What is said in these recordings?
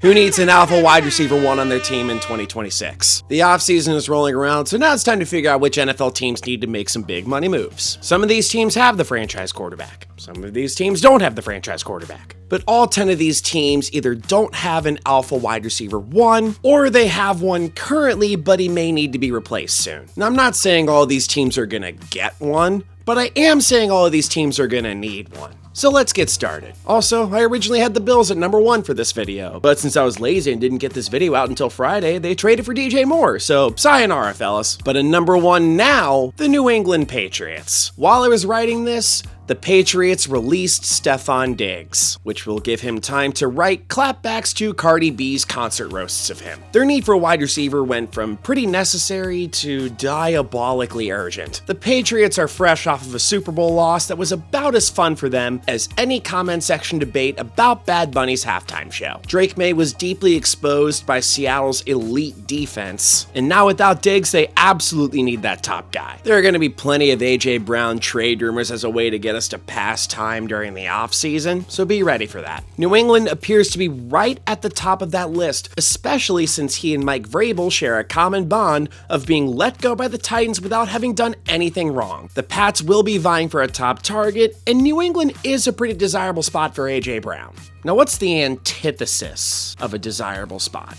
Who needs an alpha wide receiver one on their team in 2026? The offseason is rolling around, so now it's time to figure out which NFL teams need to make some big money moves. Some of these teams have the franchise quarterback. Some of these teams don't have the franchise quarterback. But all 10 of these teams either don't have an alpha wide receiver one, or they have one currently, but he may need to be replaced soon. Now, I'm not saying all of these teams are gonna get one, but I am saying all of these teams are gonna need one. So let's get started. Also, I originally had the Bills at number 1 for this video, but since I was lazy and didn't get this video out until Friday, they traded for DJ Moore, so sayonara, fellas. But at number 1 now, the New England Patriots. While I was writing this, the Patriots released Stefon Diggs, which will give him time to write clapbacks to Cardi B's concert roasts of him. Their need for a wide receiver went from pretty necessary to diabolically urgent. The Patriots are fresh off of a Super Bowl loss that was about as fun for them as any comment section debate about Bad Bunny's halftime show. Drake May was deeply exposed by Seattle's elite defense, and now without Diggs, they absolutely need that top guy. There are going to be plenty of AJ Brown trade rumors as a way to get us to pass time during the offseason, so be ready for that. New England appears to be right at the top of that list, especially since he and Mike Vrabel share a common bond of being let go by the Titans without having done anything wrong. The Pats will be vying for a top target, and New England is a pretty desirable spot for AJ Brown. Now, what's the antithesis of a desirable spot?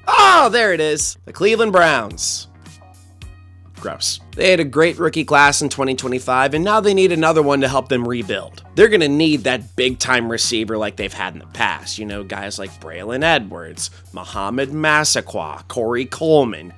Oh, there it is. The Cleveland Browns. Gross. They had a great rookie class in 2025, and now they need another one to help them rebuild. They're going to need that big-time receiver like they've had in the past. You know, guys like Braylon Edwards, Muhammad Massaquoi, Corey Coleman,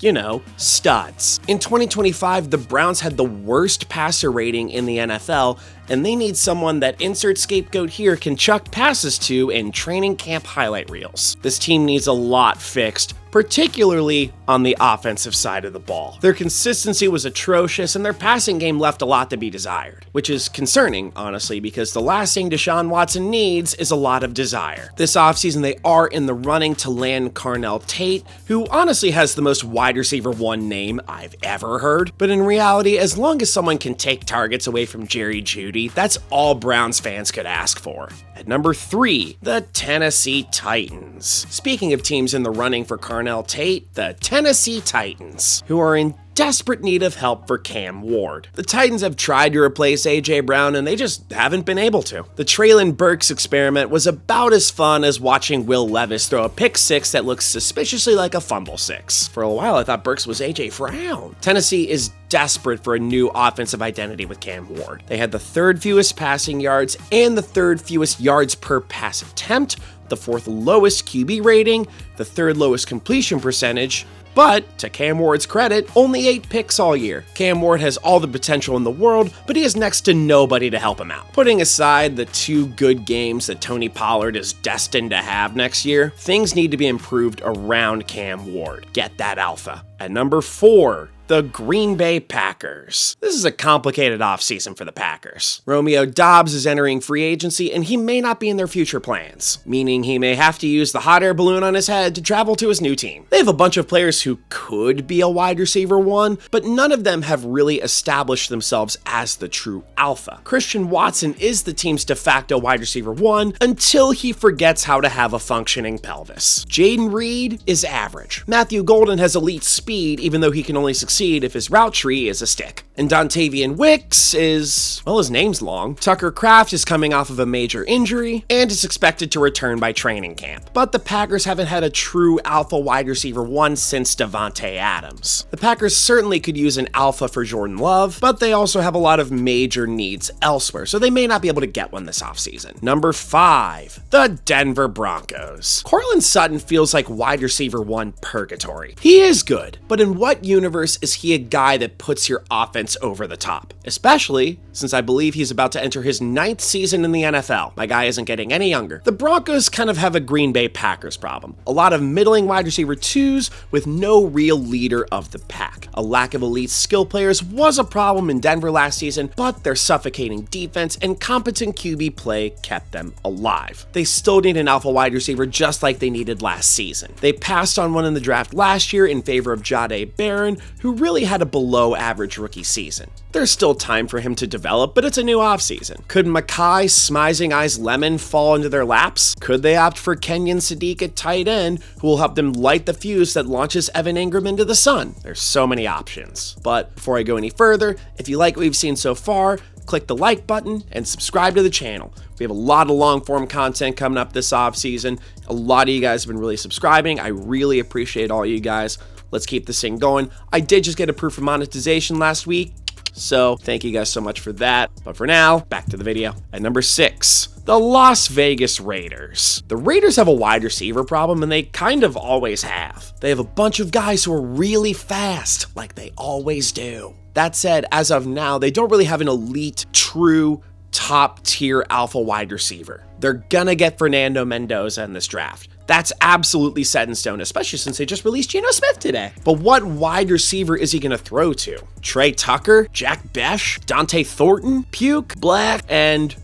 studs. In 2025, the Browns had the worst passer rating in the NFL, and they need someone that insert scapegoat here can chuck passes to in training camp highlight reels. This team needs a lot fixed, particularly on the offensive side of the ball. Their consistency was atrocious, and their passing game left a lot to be desired, which is concerning, honestly, because the last thing Deshaun Watson needs is a lot of desire. This offseason, they are in the running to land Carnell Tate, who honestly has the most wide receiver one name I've ever heard, but in reality, as long as someone can take targets away from Jerry Jeudy, that's all Browns fans could ask for. At number 3, the Tennessee Titans. Speaking of teams in the running for Carnell Tate, the Tennessee Titans, who are in desperate need of help for Cam Ward. The Titans have tried to replace AJ Brown, and they just haven't been able to. The Traylon Burks experiment was about as fun as watching Will Levis throw a pick six that looks suspiciously like a fumble six. For a while, I thought Burks was AJ Brown. Tennessee is desperate for a new offensive identity with Cam Ward. They had the 3rd fewest passing yards and the 3rd fewest yards per pass attempt, the 4th lowest QB rating, the 3rd lowest completion percentage, but, to Cam Ward's credit, only 8 picks all year. Cam Ward has all the potential in the world, but he has next to nobody to help him out. Putting aside the 2 good games that Tony Pollard is destined to have next year, things need to be improved around Cam Ward. Get that alpha. At number 4, the Green Bay Packers. This is a complicated offseason for the Packers. Romeo Doubs is entering free agency, and he may not be in their future plans, meaning he may have to use the hot air balloon on his head to travel to his new team. They have a bunch of players who could be a wide receiver one, but none of them have really established themselves as the true alpha. Christian Watson is the team's de facto wide receiver one until he forgets how to have a functioning pelvis. Jaden Reed is average. Matthew Golden has elite speed, even though he can only succeed if his route tree is a stick. And Dontavian Wicks is, well, his name's long. Tucker Kraft is coming off of a major injury and is expected to return by training camp. But the Packers haven't had a true alpha wide receiver one since Davante Adams. The Packers certainly could use an alpha for Jordan Love, but they also have a lot of major needs elsewhere, so they may not be able to get one this offseason. Number 5, the Denver Broncos. Courtland Sutton feels like wide receiver one purgatory. He is good, but in what universe is he a guy that puts your offense over the top? Especially since I believe he's about to enter his 9th season in the NFL. My guy isn't getting any younger. The Broncos kind of have a Green Bay Packers problem. A lot of middling wide receiver twos with no real leader of the pack. A lack of elite skill players was a problem in Denver last season, but their suffocating defense and competent QB play kept them alive. They still need an alpha wide receiver just like they needed last season. They passed on one in the draft last year in favor of Jahdae Barron, who really had a below average rookie season. season. There's still time for him to develop, but it's a new offseason. Could Mackay, Smizing Eyes Lemon fall into their laps? Could they opt for Kenyon Sadiq at tight end, who will help them light the fuse that launches Evan Ingram into the sun? There's so many options. But before I go any further, if you like what we've seen so far, click the like button and subscribe to the channel. We have a lot of long-form content coming up this offseason. A lot of you guys have been really subscribing. I really appreciate all you guys. Let's keep this thing going. I did just get a proof of monetization last week, so thank you guys so much for that. But for now, back to the video. At number 6, the Las Vegas Raiders. The Raiders have a wide receiver problem, and they kind of always have. They have a bunch of guys who are really fast, like they always do. That said, as of now, they don't really have an elite, true, top-tier alpha wide receiver. They're gonna get Fernando Mendoza in this draft. That's absolutely set in stone, especially since they just released Geno Smith today. But what wide receiver is he gonna throw to? Trey Tucker? Jack Besh? Dante Thornton? Puke? Black? And,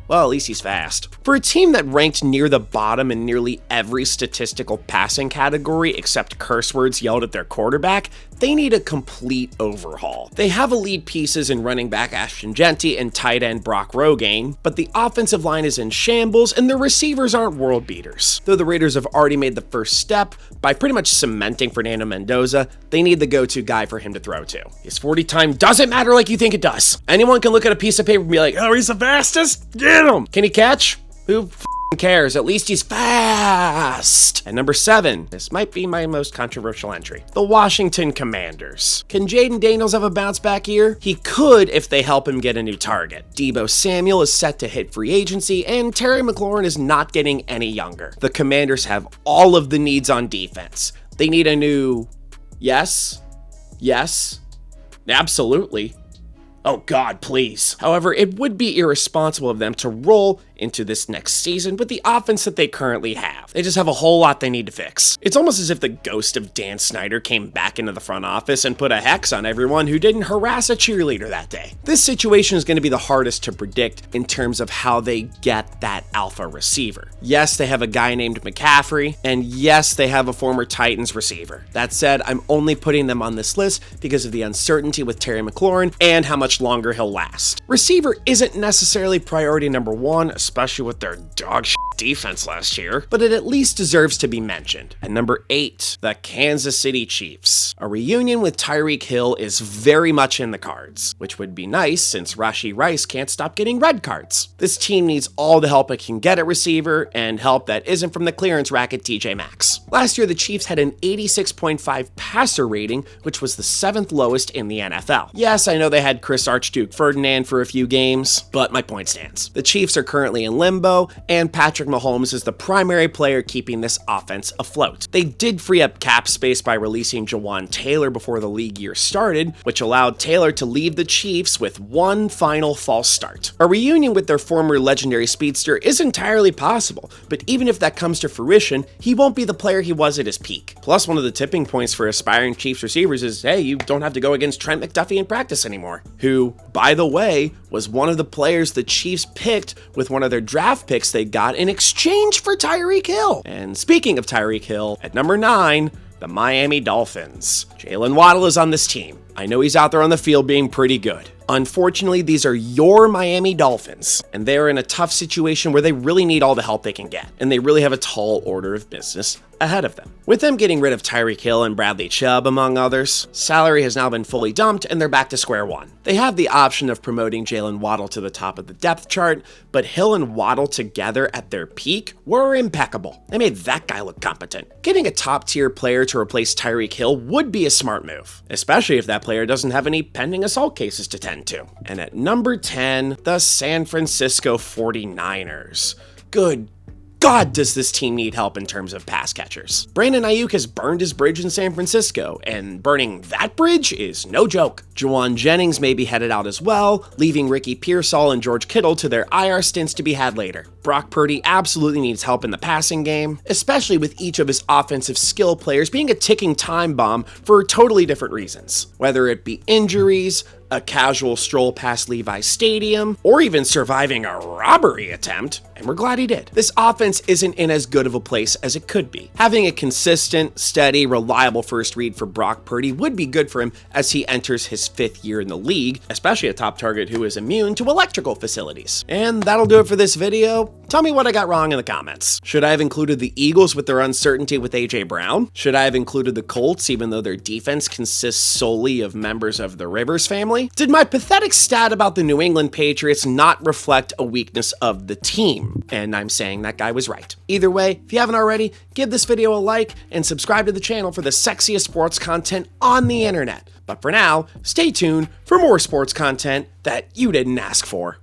well, at least he's fast. For a team that ranked near the bottom in nearly every statistical passing category except curse words yelled at their quarterback, they need a complete overhaul. They have elite pieces in running back Ashton Genty and tight end Brock Rogaine, but the offensive line is in shambles and their receivers aren't world beaters. Though the Raiders have already made the first step by pretty much cementing Fernando Mendoza, they need the go-to guy for him to throw to. His 40 time doesn't matter like you think it does. Anyone can look at a piece of paper and be like, oh, he's the fastest? Get him! Can he catch? Who cares? At least he's fast. At number 7, this might be my most controversial entry, the Washington Commanders. Can Jaden Daniels have a bounce back year? He could if they help him get a new target. Deebo Samuel is set to hit free agency, and Terry McLaurin is not getting any younger. The Commanders have all of the needs on defense. They need a new yes, absolutely. Oh God, please. However, it would be irresponsible of them to roll into this next season with the offense that they currently have. They just have a whole lot they need to fix. It's almost as if the ghost of Dan Snyder came back into the front office and put a hex on everyone who didn't harass a cheerleader that day. This situation is going to be the hardest to predict in terms of how they get that alpha receiver. Yes, they have a guy named McCaffrey, and yes, they have a former Titans receiver. That said, I'm only putting them on this list because of the uncertainty with Terry McLaurin and how much longer he'll last. Receiver isn't necessarily priority number 1, especially with their dog shit defense last year, but it at least deserves to be mentioned. At number 8, the Kansas City Chiefs. A reunion with Tyreek Hill is very much in the cards, which would be nice since Rashee Rice can't stop getting red cards. This team needs all the help it can get at receiver, and help that isn't from the clearance racket TJ Maxx. Last year, the Chiefs had an 86.5 passer rating, which was the 7th lowest in the NFL. Yes, I know they had Chris Archduke Ferdinand for a few games, but my point stands. The Chiefs are currently in limbo, and Patrick Mahomes is the primary player keeping this offense afloat. They did free up cap space by releasing Jawan Taylor before the league year started, which allowed Taylor to leave the Chiefs with one final false start. A reunion with their former legendary speedster is entirely possible, but even if that comes to fruition, he won't be the player he was at his peak. Plus, one of the tipping points for aspiring Chiefs receivers is, hey, you don't have to go against Trent McDuffie in practice anymore, who, by the way, was one of the players the Chiefs picked with one of their draft picks they got in exchange for Tyreek Hill. And speaking of Tyreek Hill, at number 9, the Miami Dolphins. Jalen Waddle is on this team. I know he's out there on the field being pretty good. Unfortunately, these are your Miami Dolphins, and they're in a tough situation where they really need all the help they can get, and they really have a tall order of business ahead of them. With them getting rid of Tyreek Hill and Bradley Chubb, among others, salary has now been fully dumped, and they're back to square one. They have the option of promoting Jalen Waddle to the top of the depth chart, but Hill and Waddle together at their peak were impeccable. They made that guy look competent. Getting a top-tier player to replace Tyreek Hill would be a smart move, especially if that player doesn't have any pending assault cases to tend to. And at number 10, the San Francisco 49ers. Good God, does this team need help in terms of pass catchers. Brandon Ayuk has burned his bridge in San Francisco, and burning that bridge is no joke. Juwan Jennings may be headed out as well, leaving Ricky Pearsall and George Kittle to their IR stints to be had later. Brock Purdy absolutely needs help in the passing game, especially with each of his offensive skill players being a ticking time bomb for totally different reasons. Whether it be injuries, a casual stroll past Levi's Stadium, or even surviving a robbery attempt, and we're glad he did. This offense isn't in as good of a place as it could be. Having a consistent, steady, reliable first read for Brock Purdy would be good for him as he enters his 5th year in the league, especially a top target who is immune to electrical facilities. And that'll do it for this video. Tell me what I got wrong in the comments. Should I have included the Eagles with their uncertainty with AJ Brown? Should I have included the Colts even though their defense consists solely of members of the Rivers family? Did my pathetic stat about the New England Patriots not reflect a weakness of the team? And I'm saying that guy was right. Either way, if you haven't already, give this video a like and subscribe to the channel for the sexiest sports content on the internet. But for now, stay tuned for more sports content that you didn't ask for.